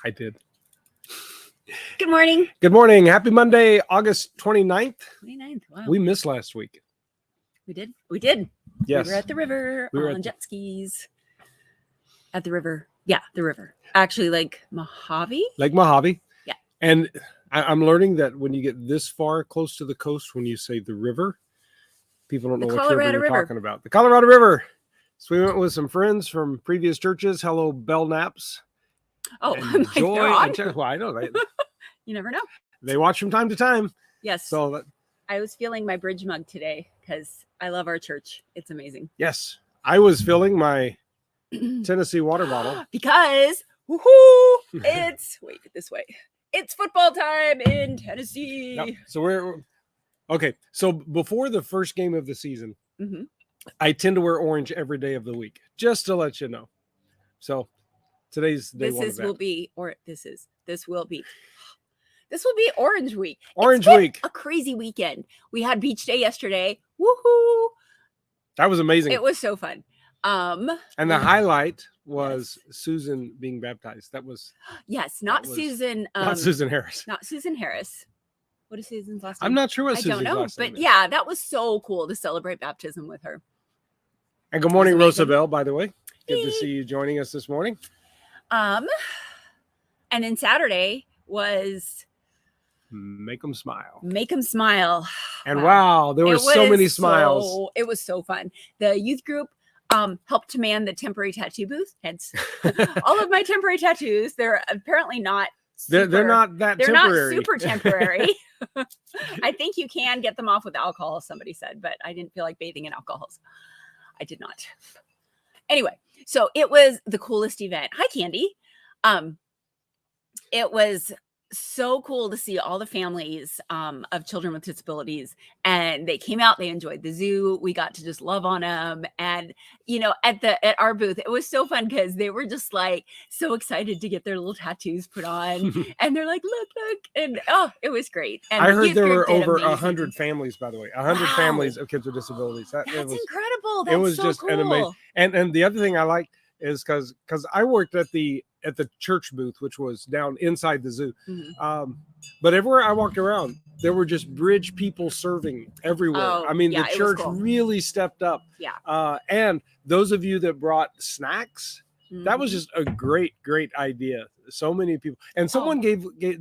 I did. Good morning. Good morning. Happy Monday, August 29th. 29th. Wow. We missed last week. We did. We did. Yes. We were at the river We were on jet skis. At the river. Yeah, the river. Actually, Lake Mojave. Lake Mojave. Yeah. And I'm learning that when you get this far close to the coast, when you say the river, people don't know what river you're talking about. The Colorado River. So we went with some friends from previous churches. Hello, Belknaps. Oh, and Joy. Well, I know. You never know. They watch from time to time. Yes. So I was feeling my bridge mug today because I love our church. It's amazing. Yes. I was filling my Tennessee water bottle. Because, woohoo, it's, wait, this way. It's football time in Tennessee. Yep. So we're, okay. So before the first game of the season, I tend to wear orange every day of the week, just to let you know. So today's day one of that. This will be Orange Week. Orange Week. A crazy weekend. We had beach day yesterday. Woohoo! That was amazing. It was so fun. And the highlight was Susan being baptized. That was Susan. Not Susan Harris. Not Susan Harris. What is Susan's last name? I'm not sure what Susan's last name is. But yeah, that was so cool to celebrate baptism with her. And good morning, Rosabelle, by the way. Good to see you joining us this morning. And then Saturday was Make them smile. Make them smile. And wow, there were so many smiles. It was so fun. The youth group helped to man the temporary tattoo booth. Hence, all of my temporary tattoos. They're apparently not. They're not that temporary. Not super temporary. I think you can get them off with alcohol, somebody said, but I didn't feel like bathing in alcohols. I did not. Anyway, so it was the coolest event. Hi, Candy. It was so cool to see all the families of children with disabilities, and they came out, they enjoyed the zoo. We got to just love on them. And at our booth, it was so fun because they were just like so excited to get their little tattoos put on. And they're like, look, and it was great. And I heard there were over 100 families, by the way, 100 Wow. families of kids with disabilities. That's incredible. That's it was so just cool. an amazing. And the other thing I like is because I worked at the church booth, which was down inside the zoo. But everywhere I walked around, there were just bridge people serving everywhere. I mean, the church really stepped up. Yeah. And those of you that brought snacks, that was just a great idea. So many people, and someone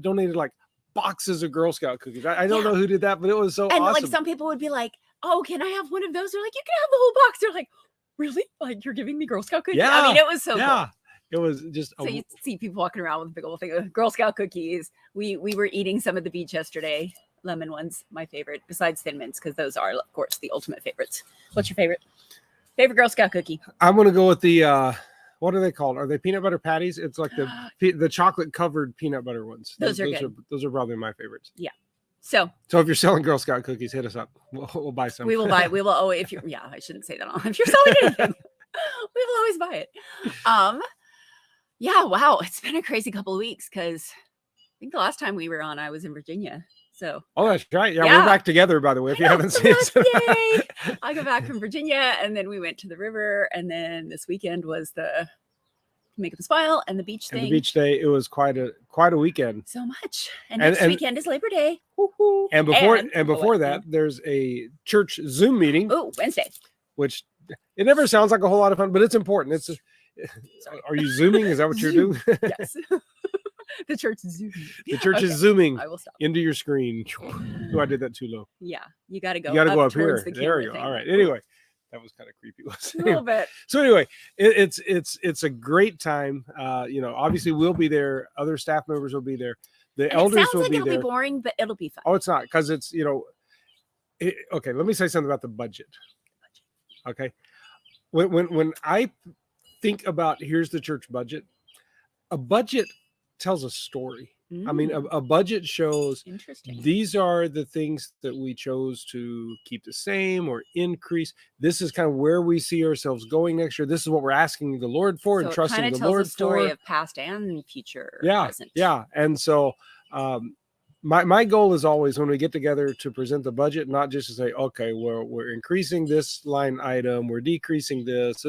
donated like boxes of Girl Scout cookies. I don't know who did that, but it was so awesome. And like some people would be like, "Oh, can I have one of those?" They're like, "You can have the whole box." They're like, "Really? Like you're giving me Girl Scout cookies?" Yeah. I mean, it was so cool. It was just so you see people walking around with a big old thing of Girl Scout cookies. We were eating some at the beach yesterday. Lemon ones, my favorite, besides Thin Mints, because those are, of course, the ultimate favorites. What's your favorite Girl Scout cookie? I'm gonna go with the what are they called? Are they peanut butter patties? It's like the chocolate covered peanut butter ones. Those are good. Those are probably my favorites. Yeah. So if you're selling Girl Scout cookies, hit us up. We'll buy some. We will buy. We will. Oh, if you're, yeah, I shouldn't say that. If you're selling anything, we will always buy it. Yeah, wow. It's been a crazy couple of weeks because I think the last time we were on, I was in Virginia. So that's right. Yeah, we're back together, by the way, if you haven't seen it. Yay! I got back from Virginia, and then we went to the river, and then this weekend was the Make Them Smile and the beach thing. And the beach day, it was quite a weekend. So much. And next weekend is Labor Day. Woo-hoo. And before that, there's a church Zoom meeting. Oh, Wednesday. Which it never sounds like a whole lot of fun, but it's important. Are you zooming? Is that what you're doing? Yes. The church is zooming. The church is zooming. I will stop. Into your screen. Oh, I did that too low. Yeah, you got to go. You got to go up here. There you go. All right. Anyway, that was kind of creepy. A little bit. So anyway, it's a great time. Obviously we'll be there. Other staff members will be there. The elders will be there. It'll be boring, but it'll be fun. Oh, it's not, because it's okay. Let me say something about the budget. Okay, when I think about here's the church budget, a budget tells a story. I mean, a budget shows these are the things that we chose to keep the same or increase. This is kind of where we see ourselves going next year. This is what we're asking the Lord for and trusting the Lord for. It tells a story of past and future. Yeah, present. Yeah. And so my goal is always when we get together to present the budget, not just to say, okay, we're increasing this line item, we're decreasing this.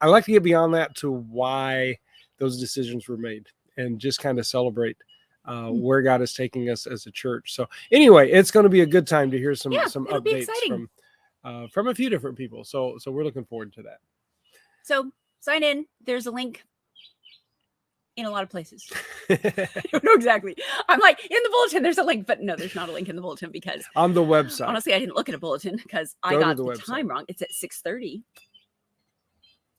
I like to get beyond that to why those decisions were made. and just kind of celebrate where God is taking us as a church. So anyway, it's going to be a good time to hear some it'll be updates exciting. from a few different people. So we're looking forward to that. So sign in. There's a link in a lot of places. I don't know exactly. I'm like, in the bulletin, there's a link, but no, there's not a link in the bulletin because on the website. Honestly, I didn't look at a bulletin because I got the time wrong. It's at 6:30.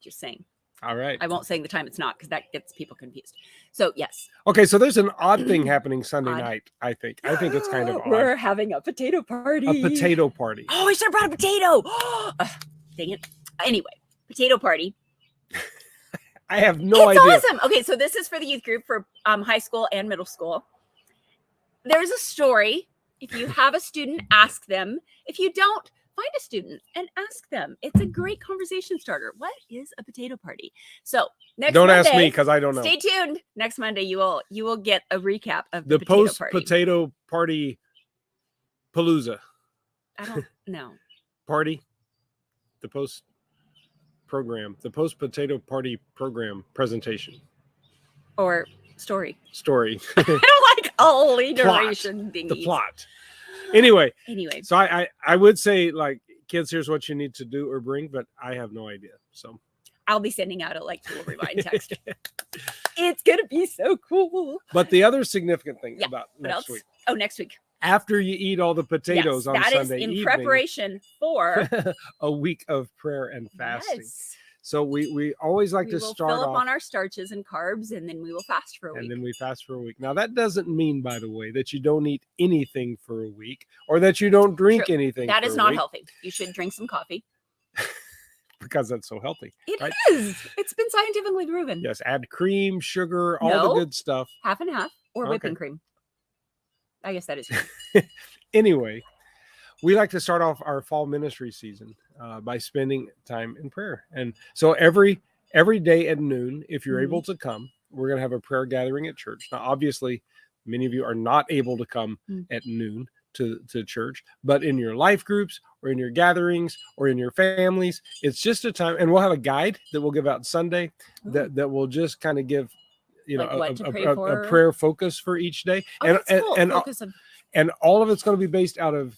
Just saying. All right. I won't say the time it's not because that gets people confused. So yes. Okay, so there's an odd thing happening Sunday night, I think. I think it's kind of odd. We're having a potato party. A potato party. Oh, I should have brought a potato. Dang it. Anyway, potato party. I have no idea. It's awesome. Okay, so this is for the youth group for high school and middle school. There's a story. If you have a student, ask them. If you don't, find a student and ask them. It's a great conversation starter. What is a potato party? So next don't Monday, ask me because I don't know. Stay tuned. Next Monday, you will get a recap of the post potato party palooza. I don't know. Party. The post potato party program presentation or story. I don't like alliteration thingies. The plot. Anyway, so I would say, like, kids, here's what you need to do or bring, but I have no idea. So I'll be sending out a tool remind text. It's gonna be so cool. But the other significant thing about next week. Oh, next week. After you eat all the potatoes on Sunday that is in preparation for a week of prayer and fasting. Yes. So we always like to start fill up on our starches and carbs, and then we will fast for a week. And then we fast for a week. Now, that doesn't mean, by the way, that you don't eat anything for a week or that you don't drink anything. That is not healthy. You should drink some coffee. Because that's so healthy. It is. It's been scientifically proven. Yes. Add cream, sugar, all the good stuff. Half and half or whipping cream. I guess that is. Anyway, we like to start off our fall ministry season by spending time in prayer. And so every day at noon, if you're able to come, we're going to have a prayer gathering at church. Now, obviously, many of you are not able to come at noon to church, but in your life groups or in your gatherings or in your families, it's just a time. And we'll have a guide that we'll give out Sunday that will just kind of give a prayer focus for each day. And all of it's going to be based out of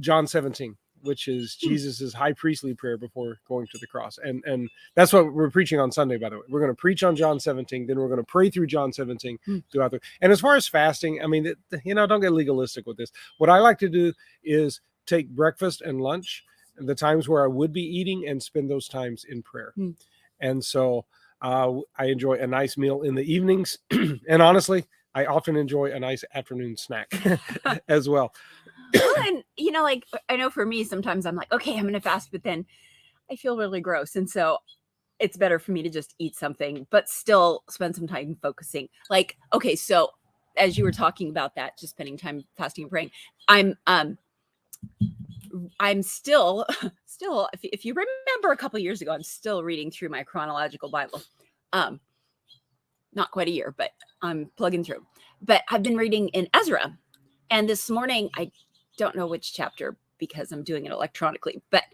John 17, which is Jesus's high priestly prayer before going to the cross. And that's what we're preaching on Sunday, by the way. We're going to preach on John 17, then we're going to pray through John 17 throughout and as far as fasting, I mean, don't get legalistic with this. What I like to do is take breakfast and lunch, the times where I would be eating, and spend those times in prayer. And so I enjoy a nice meal in the evenings. And honestly, I often enjoy a nice afternoon snack as well. And I know for me, sometimes I'm like, okay, I'm going to fast, but then I feel really gross. And so it's better for me to just eat something, but still spend some time focusing. Like, okay, so as you were talking about that, just spending time fasting and praying, I'm still, if you remember a couple years ago, I'm still reading through my chronological Bible. Not quite a year, but I'm plugging through. But I've been reading in Ezra. And this morning, I don't know which chapter because I'm doing it electronically, but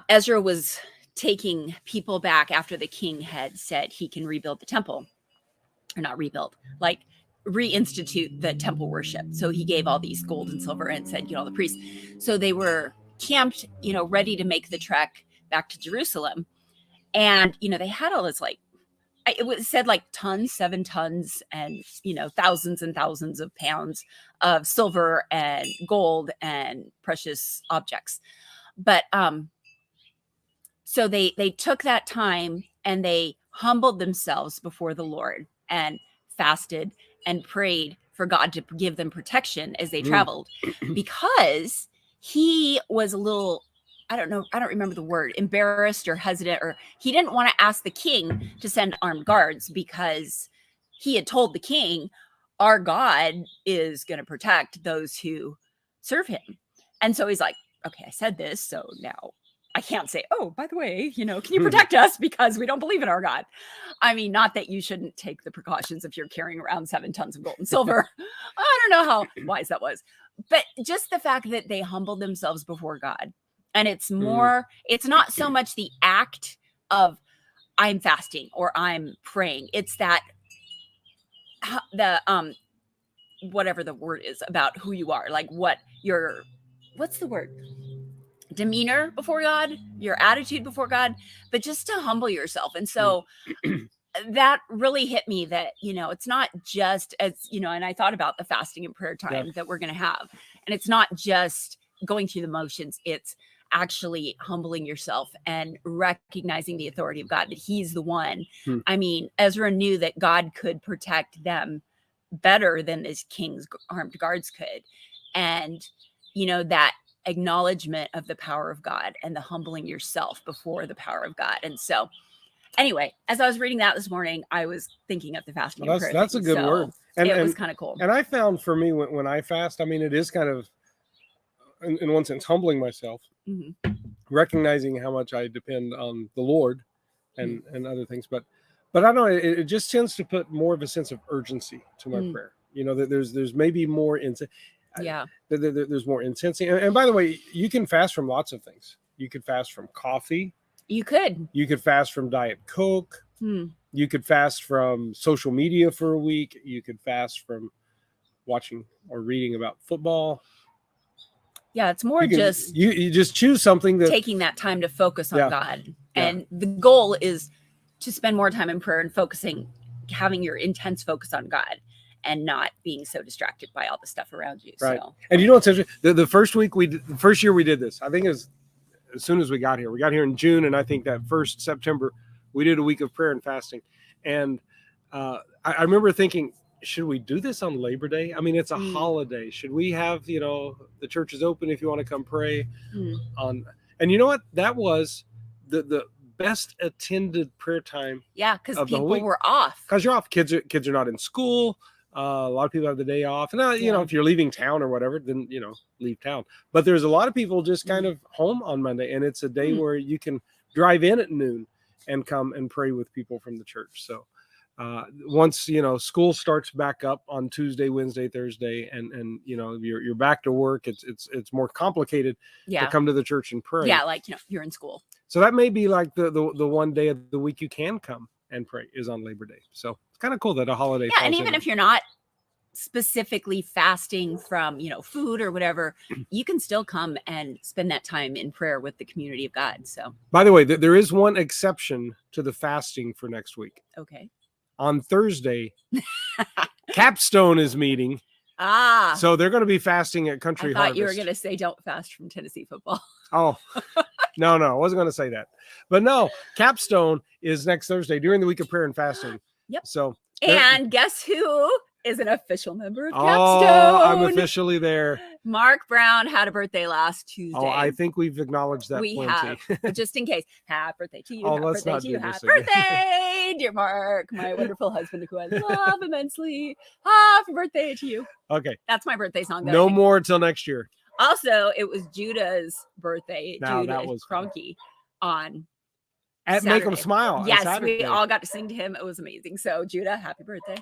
Ezra was taking people back after the king had said he can rebuild the temple, or not rebuild, like reinstitute the temple worship. So he gave all these gold and silver and said, the priests. So they were camped, ready to make the trek back to Jerusalem. And, they had all this it was said 7 tons and, thousands and thousands of pounds of silver and gold and precious objects. But so they took that time and they humbled themselves before the Lord and fasted and prayed for God to give them protection as they traveled, because he was a little, I don't remember the word, embarrassed or hesitant, or he didn't want to ask the king to send armed guards because he had told the king, our God is going to protect those who serve him. And so he's like, okay, I said this, so now I can't say, oh, by the way, can you protect us because we don't believe in our God? I mean, not that you shouldn't take the precautions if you're carrying around 7 tons of gold and silver. I don't know how wise that was, but just the fact that they humbled themselves before God. And it's more, it's not so much the act of I'm fasting or I'm praying. It's that whatever the word is about who you are, like what's the word? Demeanor before God, your attitude before God, but just to humble yourself. And so that really hit me that, it's not just and I thought about the fasting and prayer time that we're going to have. And it's not just going through the motions. It's actually humbling yourself and recognizing the authority of God, that he's the one. I mean, Ezra knew that God could protect them better than this king's armed guards could. And, that acknowledgement of the power of God and the humbling yourself before the power of God. And so anyway, as I was reading that this morning, I was thinking of the fasting and prayer. That's a good word. And it was kind of cool. And I found for me when I fast, I mean, it is kind of, in one sense, humbling myself, recognizing how much I depend on the Lord and other things. But I don't know, it just tends to put more of a sense of urgency to my prayer. That there's maybe more there's more intensity. And by the way, you can fast from lots of things. You could fast from coffee. You could fast from Diet Coke. You could fast from social media for a week. You could fast from watching or reading about football. Yeah, it's more you just choose something that taking that time to focus on God. And the goal is to spend more time in prayer and having your intense focus on God and not being so distracted by all the stuff around you. Right. So, and what's interesting? The first year we did this, I think as soon as we got here in June. And I think that first September, we did a week of prayer and fasting. And I remember thinking, should we do this on Labor Day? I mean, it's a holiday. Should we have, the church is open if you want to come pray on, and you know what? That was the best attended prayer time. Yeah. Cause people were off. Cause you're off. Kids are not in school. A lot of people have the day off. And, if you're leaving town or whatever, then, leave town. But there's a lot of people just kind of home on Monday. And it's a day where you can drive in at noon and come and pray with people from the church. So once, school starts back up on Tuesday, Wednesday, Thursday, and you're back to work, it's more complicated to come to the church and pray. Yeah. Like, you're in school. So that may be like the one day of the week you can come and pray is on Labor Day. So it's kind of cool that a holiday. Yeah, and even if you're not specifically fasting from, food or whatever, you can still come and spend that time in prayer with the community of God. So, by the way, there is one exception to the fasting for next week. Okay. On Thursday, Capstone is meeting. So they're going to be fasting at Country Harvest. I thought you were going to say don't fast from Tennessee football. Oh, no, I wasn't going to say that. But no, Capstone is next Thursday during the week of prayer and fasting. Yep. So, and guess who is an official member of Capstone? Oh, I'm officially there. Mark Brown had a birthday last Tuesday. Oh, I think we've acknowledged that. We have, just in case. Happy birthday to you. Oh, happy let's birthday not to do you. this Happy again. birthday, dear Mark, my wonderful husband who I love immensely. Happy birthday to you. Okay. That's my birthday song. No more until next year. Also, it was Judah's birthday. Now, Judah that was Cronky on at Saturday. Make 'Em Smile. Yes, we all got to sing to him. It was amazing. So, Judah, happy birthday.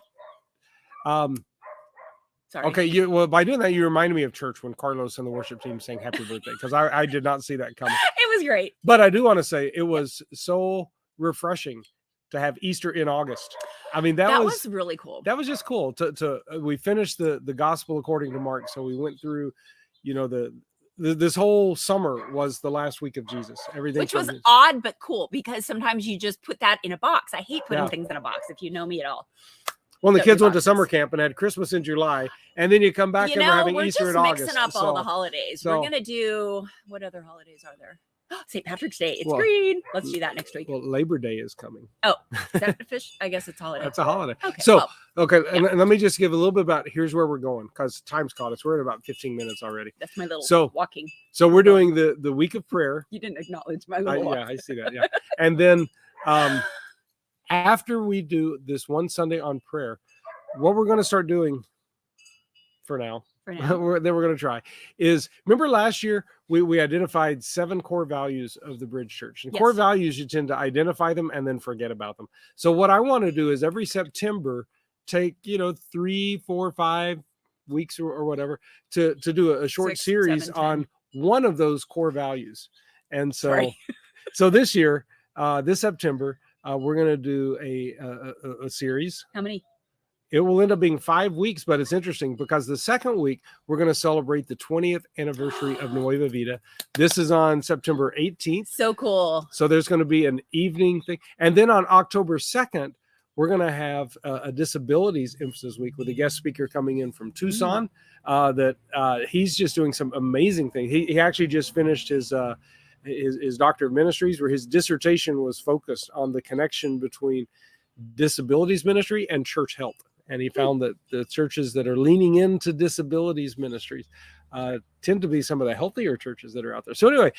Sorry. Okay, by doing that, you reminded me of church when Carlos and the worship team sang happy birthday, because I did not see that coming. It was great. But I do want to say it was so refreshing to have Easter in August. I mean, that was really cool. That was just cool. We finished the gospel according to Mark. So we went through, this whole summer was the last week of Jesus. Everything, which was odd but cool, because sometimes you just put that in a box. I hate putting things in a box, if you know me at all. Well, the kids went to summer camp and had Christmas in July, and then you come back and we're having Easter in August. We're just mixing up all the holidays. We're going to do, what other holidays are there? St. Patrick's Day. It's green. Let's do that next week. Well, Labor Day is coming. Oh, is that a fish? I guess it's holiday. That's a holiday. Okay. So, and let me just give a little bit about here's where we're going, because time's caught us. We're at about 15 minutes already. That's my little walking. So we're doing the week of prayer. You didn't acknowledge my little walk. Yeah, I see that. Yeah. And then after we do this one Sunday on prayer, what we're going to start doing for now, then we're going to try is, remember last year we identified 7 core values of the Bridge Church, and core values, you tend to identify them and then forget about them. So what I want to do is every September take 3, 4, 5 weeks or whatever to do a short 6, series 7, 10. on one of those core values. And so so this year, this September, we're going to do a series. How many? It will end up being 5 weeks, but it's interesting because the second week we're going to celebrate the 20th anniversary of Nueva Vida. This is on September 18th. So cool. So there's going to be an evening thing. And then on October 2nd, we're going to have a disabilities emphasis week with a guest speaker coming in from Tucson. He's just doing some amazing things. He actually just finished his Doctor of Ministries, where his dissertation was focused on the connection between disabilities ministry and church health. And he found that the churches that are leaning into disabilities ministries tend to be some of the healthier churches that are out there. So anyway,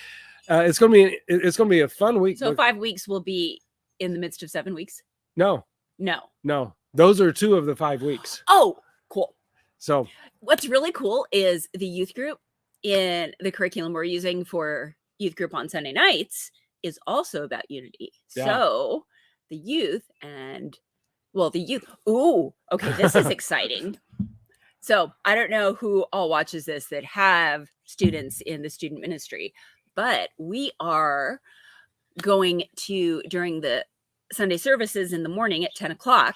it's going to be a fun week. So 5 weeks will be in the midst of 7 weeks? No. Those are 2 of the 5 weeks. Oh, cool. So what's really cool is the youth group in the curriculum we're using for youth group on Sunday nights is also about unity. Yeah. So the youth. Ooh, okay, this is exciting. So I don't know who all watches this that have students in the student ministry, but we are going to, during the Sunday services in the morning at 10 o'clock.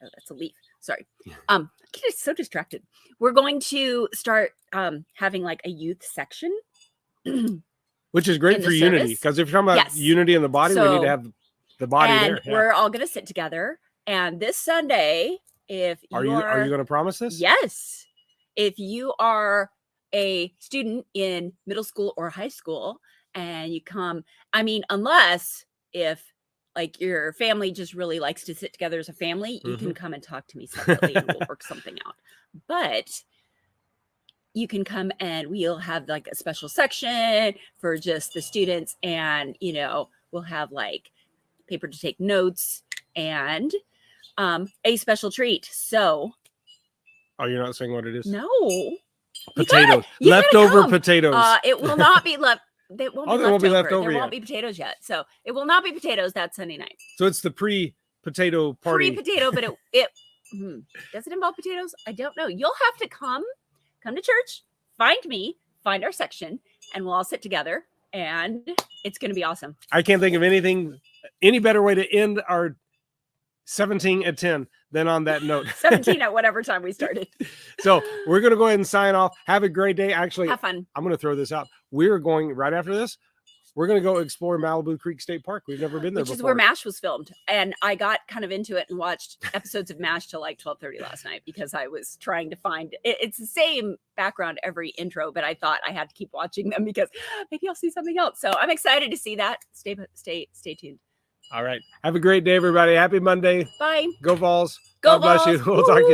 Oh, that's a leaf. Sorry. I'm getting so distracted. We're going to start having like a youth section. Which is great for unity, because if you're talking about unity in the body, we need to have the body there. Yeah. We're all going to sit together. And this Sunday, if you are you going to promise this? Yes. If you are a student in middle school or high school and you come, I mean, unless if like your family just really likes to sit together as a family, you can come and talk to me separately and we'll work something out. But you can come and we'll have like a special section for just the students, and we'll have like paper to take notes and a special treat. So you're not saying what it is? No. Potatoes. Leftover potatoes. It will not be left. They won't be left over. There yet. won't be potatoes yet. So it will not be potatoes that Sunday night. So it's the pre-potato party. Pre-potato, but it does it involve potatoes? I don't know. You'll have to come to church, find me, find our section, and we'll all sit together, and it's going to be awesome. I can't think of any better way to end our 17 at 10 than on that note. 17 at whatever time we started. So we're going to go ahead and sign off. Have a great day. Actually, have fun. I'm going to throw this out. We're going right after this. We're going to go explore Malibu Creek State Park. We've never been there before. Which is where MASH was filmed. And I got kind of into it and watched episodes of MASH till like 12:30 last night because I was trying to find it's the same background every intro, but I thought I had to keep watching them because maybe I'll see something else. So I'm excited to see that. Stay tuned. All right. Have a great day, everybody. Happy Monday. Bye. Go Vols. Go God bless Vols. you. We'll talk to you.